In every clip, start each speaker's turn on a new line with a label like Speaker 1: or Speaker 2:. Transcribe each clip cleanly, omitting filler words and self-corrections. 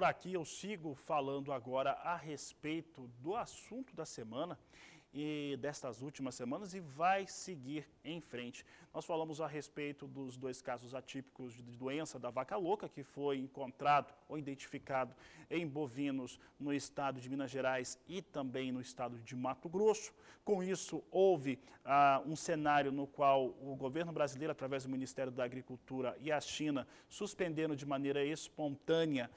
Speaker 1: por aqui, eu sigo falando agora a respeito do assunto da semana e destas últimas semanas e vai seguir em frente. Nós falamos a respeito dos dois casos atípicos de doença da vaca louca, que foi encontrado ou identificado em bovinos no estado de Minas Gerais e também no estado de Mato Grosso. Com isso, houve um cenário no qual o governo brasileiro, através do Ministério da Agricultura e a China, suspenderam de maneira espontânea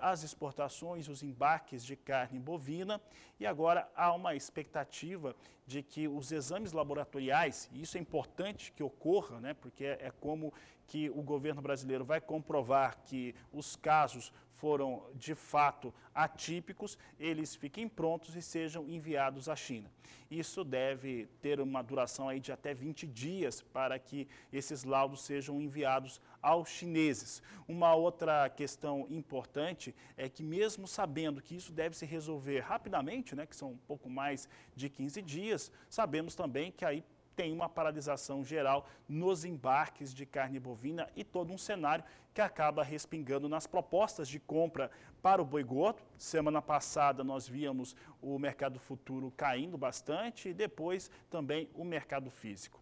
Speaker 1: as exportações, os embarques de carne bovina, e agora há uma expectativa de que os exames laboratoriais, e isso é importante que ocorra, né, porque é como que o governo brasileiro vai comprovar que os casos foram de fato atípicos, eles fiquem prontos e sejam enviados à China. Isso deve ter uma duração aí de até 20 dias para que esses laudos sejam enviados aos chineses. Uma outra questão importante é que, mesmo sabendo que isso deve se resolver rapidamente, né, que são um pouco mais de 15 dias, sabemos também que aí tem uma paralisação geral nos embarques de carne bovina e todo um cenário que acaba respingando nas propostas de compra para o boi gordo. Semana passada nós víamos o mercado futuro caindo bastante e depois também o mercado físico.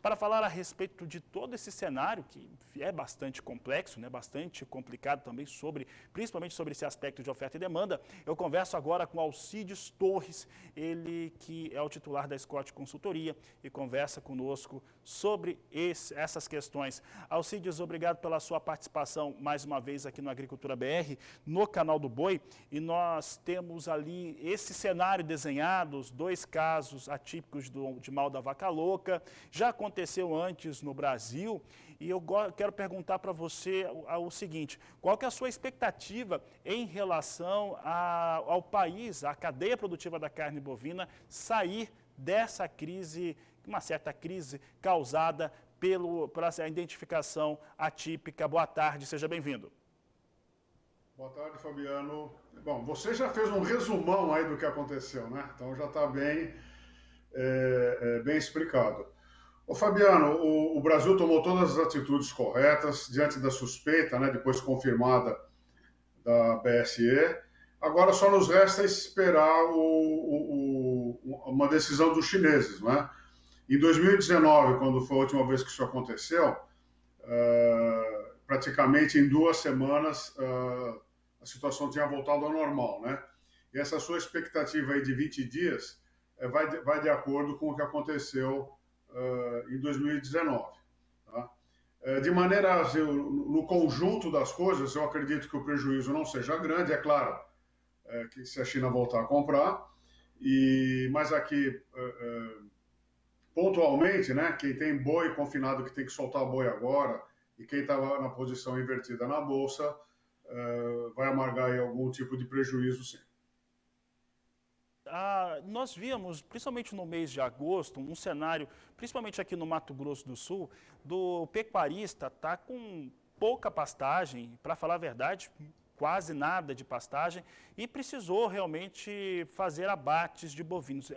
Speaker 1: Para falar a respeito de todo esse cenário, que é bastante complexo, né, bastante complicado também, principalmente sobre esse aspecto de oferta e demanda, eu converso agora com Alcides Torres, ele que é o titular da Scott Consultoria e conversa conosco sobre essas questões. Alcides, obrigado pela sua participação mais uma vez aqui no Agricultura BR, no canal do Boi, e nós temos ali esse cenário desenhado, os dois casos atípicos de mal da vaca louca. Já aconteceu antes no Brasil, e eu quero perguntar para você o seguinte: qual que é a sua expectativa em relação ao país, à cadeia produtiva da carne bovina, sair dessa crise, uma certa crise causada por essa identificação atípica? Boa tarde, seja bem-vindo.
Speaker 2: Boa tarde, Fabiano. Bom, você já fez um resumão aí do que aconteceu, né? Então já está bem explicado. Ô Fabiano, o Brasil tomou todas as atitudes corretas diante da suspeita, né, depois confirmada da BSE. Agora só nos resta esperar uma decisão dos chineses, né? Em 2019, quando foi a última vez que isso aconteceu, praticamente em 2 semanas a situação tinha voltado ao normal, né? E essa sua expectativa aí de 20 dias vai de acordo com o que aconteceu em 2019. Tá? De maneira, assim, no conjunto das coisas, eu acredito que o prejuízo não seja grande, é claro, que se a China voltar a comprar, mas aqui, pontualmente, né, quem tem boi confinado que tem que soltar boi agora, e quem estava na posição invertida na bolsa, vai amargar aí algum tipo de prejuízo, sim.
Speaker 1: Nós víamos, principalmente no mês de agosto, um cenário, principalmente aqui no Mato Grosso do Sul, do pecuarista tá com pouca pastagem, para falar a verdade, quase nada de pastagem, e precisou realmente fazer abates de bovinos.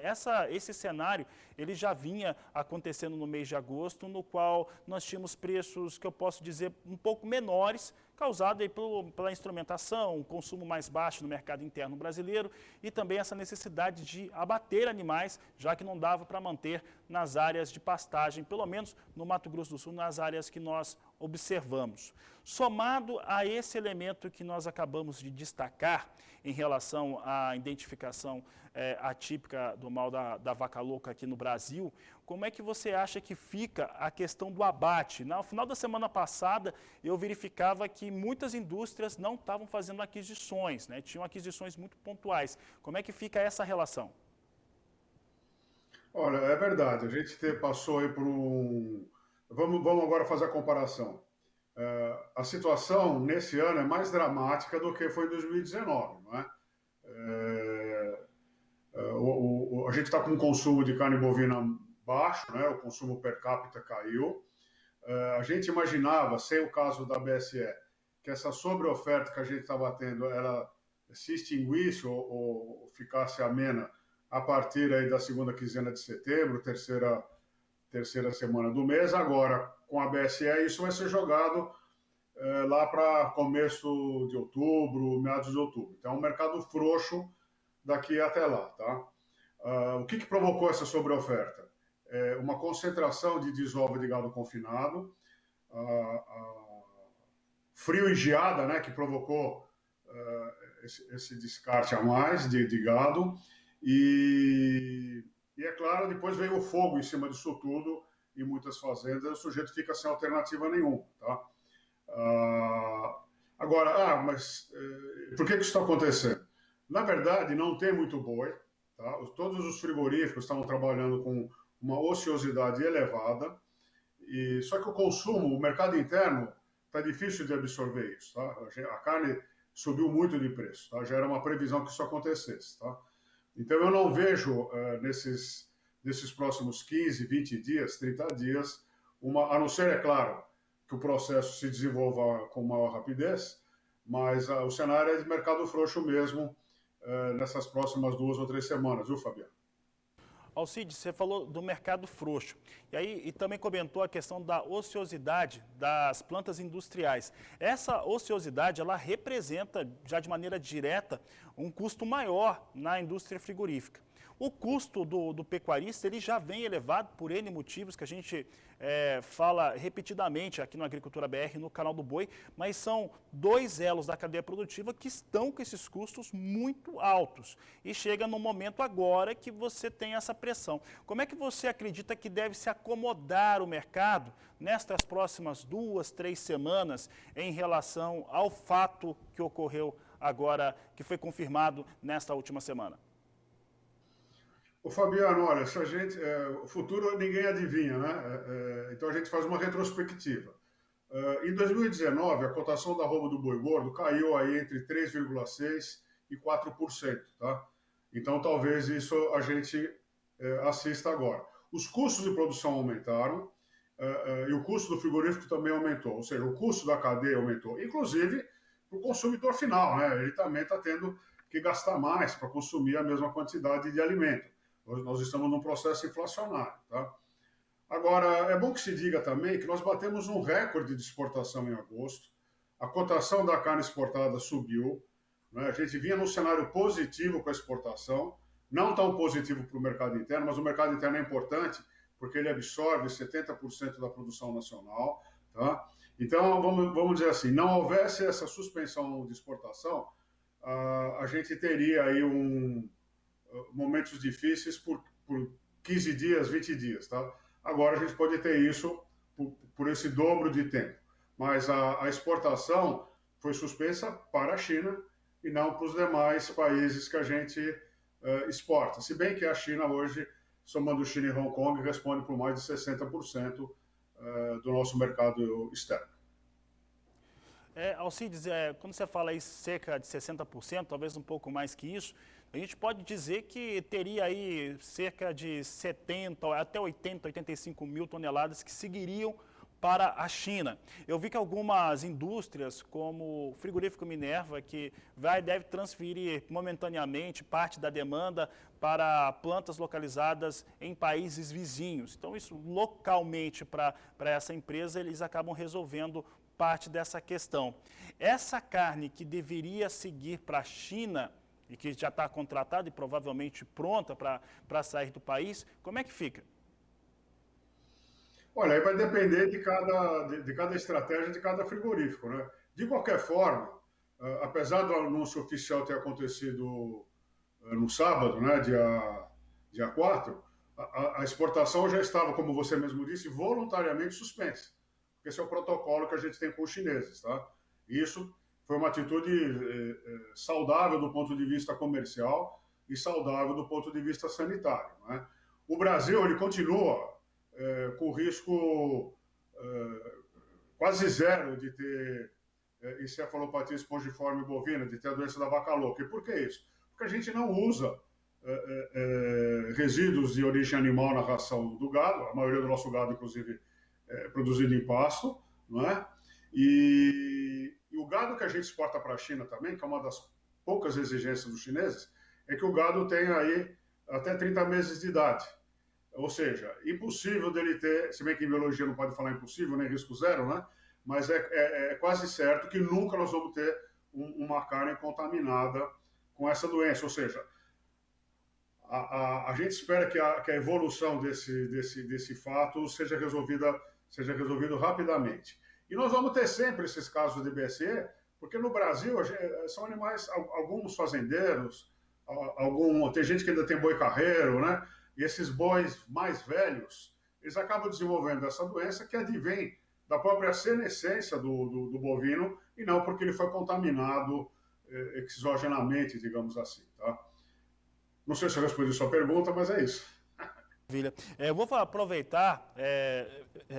Speaker 1: Esse cenário ele já vinha acontecendo no mês de agosto, no qual nós tínhamos preços que eu posso dizer um pouco menores, causado aí pela instrumentação, consumo mais baixo no mercado interno brasileiro e também essa necessidade de abater animais, já que não dava para manter nas áreas de pastagem, pelo menos no Mato Grosso do Sul, nas áreas que nós observamos. Somado a esse elemento que nós acabamos de destacar em relação à identificação atípica do mal da vaca louca aqui no Brasil, como é que você acha que fica a questão do abate? No final da semana passada, eu verificava que muitas indústrias não estavam fazendo aquisições, né? Tinham aquisições muito pontuais. Como é que fica essa relação?
Speaker 2: Olha, é verdade, a gente passou aí por Vamos agora fazer a comparação. A situação nesse ano é mais dramática do que foi em 2019, não é? A gente está com um consumo de carne bovina baixo, né? O consumo per capita caiu. A gente imaginava, sem o caso da BSE, que essa sobreoferta que a gente estava tendo, ela se extinguisse ou ficasse amena a partir aí da segunda quinzena de setembro, terceira semana do mês. Agora, com a BSE, isso vai ser jogado lá para começo de outubro, meados de outubro. Então, é um mercado frouxo daqui até lá, tá? O que provocou essa sobreoferta? Uma concentração de desova de gado confinado, frio e geada, né, que provocou esse descarte a mais de gado, e é claro, depois veio o fogo em cima disso tudo, em muitas fazendas, o sujeito fica sem alternativa nenhuma, tá? Agora, mas por que isso está acontecendo? Na verdade, não tem muito boi, tá? Todos os frigoríficos estavam trabalhando com uma ociosidade elevada, só que o consumo, o mercado interno, está difícil de absorver isso, tá? A carne subiu muito de preço, tá? Já era uma previsão que isso acontecesse, tá? Então, eu não vejo nesses próximos 15, 20 dias, 30 dias, a não ser, é claro, que o processo se desenvolva com maior rapidez, mas o cenário é de mercado frouxo mesmo nessas próximas 2 ou 3 semanas, viu, Fabiano?
Speaker 1: Alcides, você falou do mercado frouxo. E também comentou a questão da ociosidade das plantas industriais. Essa ociosidade, ela representa, já de maneira direta, um custo maior na indústria frigorífica. O custo do pecuarista ele já vem elevado por N motivos que a gente fala repetidamente aqui no Agricultura BR, no canal do Boi, mas são 2 elos da cadeia produtiva que estão com esses custos muito altos. E chega no momento agora que você tem essa pressão. Como é que você acredita que deve se acomodar o mercado nestas próximas 2, 3 semanas em relação ao fato que ocorreu agora, que foi confirmado nesta última semana?
Speaker 2: Ô Fabiano, olha, se a gente, o futuro ninguém adivinha, né? Então a gente faz uma retrospectiva. Em 2019, a cotação da arroba do boi gordo caiu aí entre 3,6% e 4%, tá? Então talvez isso a gente assista agora. Os custos de produção aumentaram e o custo do frigorífico também aumentou, ou seja, o custo da cadeia aumentou, inclusive para o consumidor final, né? Ele também está tendo que gastar mais para consumir a mesma quantidade de alimento. Nós estamos num processo inflacionário, tá? Agora, é bom que se diga também que nós batemos um recorde de exportação em agosto, a cotação da carne exportada subiu, né? A gente vinha num cenário positivo com a exportação, não tão positivo para o mercado interno, mas o mercado interno é importante porque ele absorve 70% da produção nacional, tá? Então, vamos dizer assim, não houvesse essa suspensão de exportação, a gente teria aí momentos difíceis por 15 dias, 20 dias, tá? Agora a gente pode ter isso por esse dobro de tempo. Mas a exportação foi suspensa para a China e não para os demais países que a gente exporta. Se bem que a China hoje, somando China e Hong Kong, responde por mais de 60% do nosso mercado externo.
Speaker 1: Alcides, quando você fala aí cerca de 60%, talvez um pouco mais que isso, a gente pode dizer que teria aí cerca de 70 até 80, 85 mil toneladas que seguiriam para a China. Eu vi que algumas indústrias, como o frigorífico Minerva, que deve transferir momentaneamente parte da demanda para plantas localizadas em países vizinhos. Então, isso localmente para essa empresa, eles acabam resolvendo parte dessa questão. Essa carne que deveria seguir para a China e que já está contratada e provavelmente pronta para sair do país, como é que fica?
Speaker 2: Olha, aí vai depender de cada estratégia de cada frigorífico, né? De qualquer forma, apesar do anúncio oficial ter acontecido no sábado, né, dia 4, a exportação já estava, como você mesmo disse, voluntariamente suspensa. Porque esse é o protocolo que a gente tem com os chineses, tá? Isso foi uma atitude saudável do ponto de vista comercial e saudável do ponto de vista sanitário, né? O Brasil, ele continua com risco quase zero de ter encefalopatia espongiforme bovina, de ter a doença da vaca louca. E por que isso? Porque a gente não usa resíduos de origem animal na ração do gado, a maioria do nosso gado, inclusive, é produzido em pasto, não é? E o gado que a gente exporta para a China também, que é uma das poucas exigências dos chineses, é que o gado tenha aí até 30 meses de idade. Ou seja, impossível dele ter, se bem que em biologia não pode falar impossível, nem risco zero, né? mas é quase certo que nunca nós vamos ter uma carne contaminada com essa doença. Ou seja, a gente espera que a evolução desse fato seja resolvido rapidamente. E nós vamos ter sempre esses casos de BSE, porque no Brasil são animais, alguns fazendeiros, tem gente que ainda tem boi carreiro, né? E esses bois mais velhos, eles acabam desenvolvendo essa doença que advém da própria senescência do bovino e não porque ele foi contaminado exogenamente, digamos assim, tá? Não sei se eu respondi a sua pergunta, mas é isso.
Speaker 1: Maravilha. Eu vou aproveitar,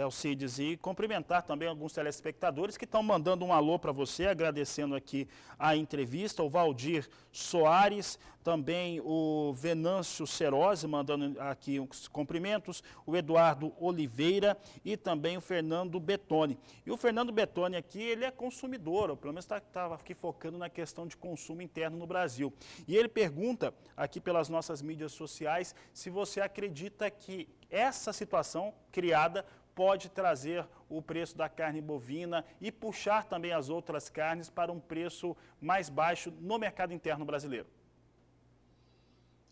Speaker 1: Alcides, e cumprimentar também alguns telespectadores que estão mandando um alô para você, agradecendo aqui a entrevista, o Valdir Soares, também o Venâncio Cerosi, mandando aqui uns cumprimentos, o Eduardo Oliveira e também o Fernando Betoni. E o Fernando Betoni aqui, ele é consumidor, ou pelo menos estava aqui focando na questão de consumo interno no Brasil. E ele pergunta aqui pelas nossas mídias sociais se você acredita que essa situação criada pode trazer o preço da carne bovina e puxar também as outras carnes para um preço mais baixo no mercado interno brasileiro.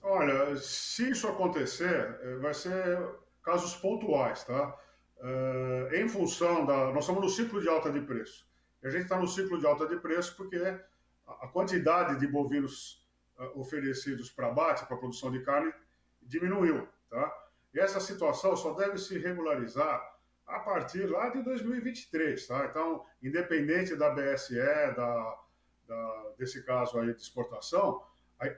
Speaker 2: Olha, se isso acontecer, vai ser casos pontuais, tá? Em função nós estamos no ciclo de alta de preço. E a gente está no ciclo de alta de preço porque a quantidade de bovinos oferecidos para abate, para produção de carne, diminuiu, tá? E essa situação só deve se regularizar a partir lá de 2023, tá? Então, independente da BSE, desse caso aí de exportação,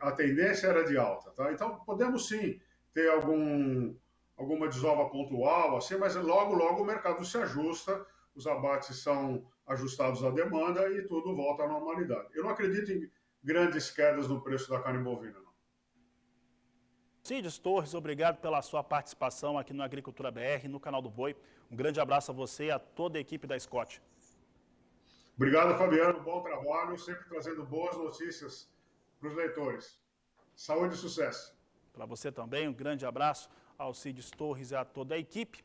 Speaker 2: a tendência era de alta, tá? Então, podemos sim ter alguma desova pontual, assim, mas logo, logo o mercado se ajusta, os abates são ajustados à demanda e tudo volta à normalidade. Eu não acredito em grandes quedas no preço da carne bovina, não.
Speaker 1: Alcides Torres, obrigado pela sua participação aqui no Agricultura BR, no canal do Boi. Um grande abraço a você e a toda a equipe da Scott.
Speaker 2: Obrigado, Fabiano. Bom trabalho, sempre trazendo boas notícias para os leitores. Saúde e sucesso.
Speaker 1: Para você também, um grande abraço ao Alcides Torres e a toda a equipe.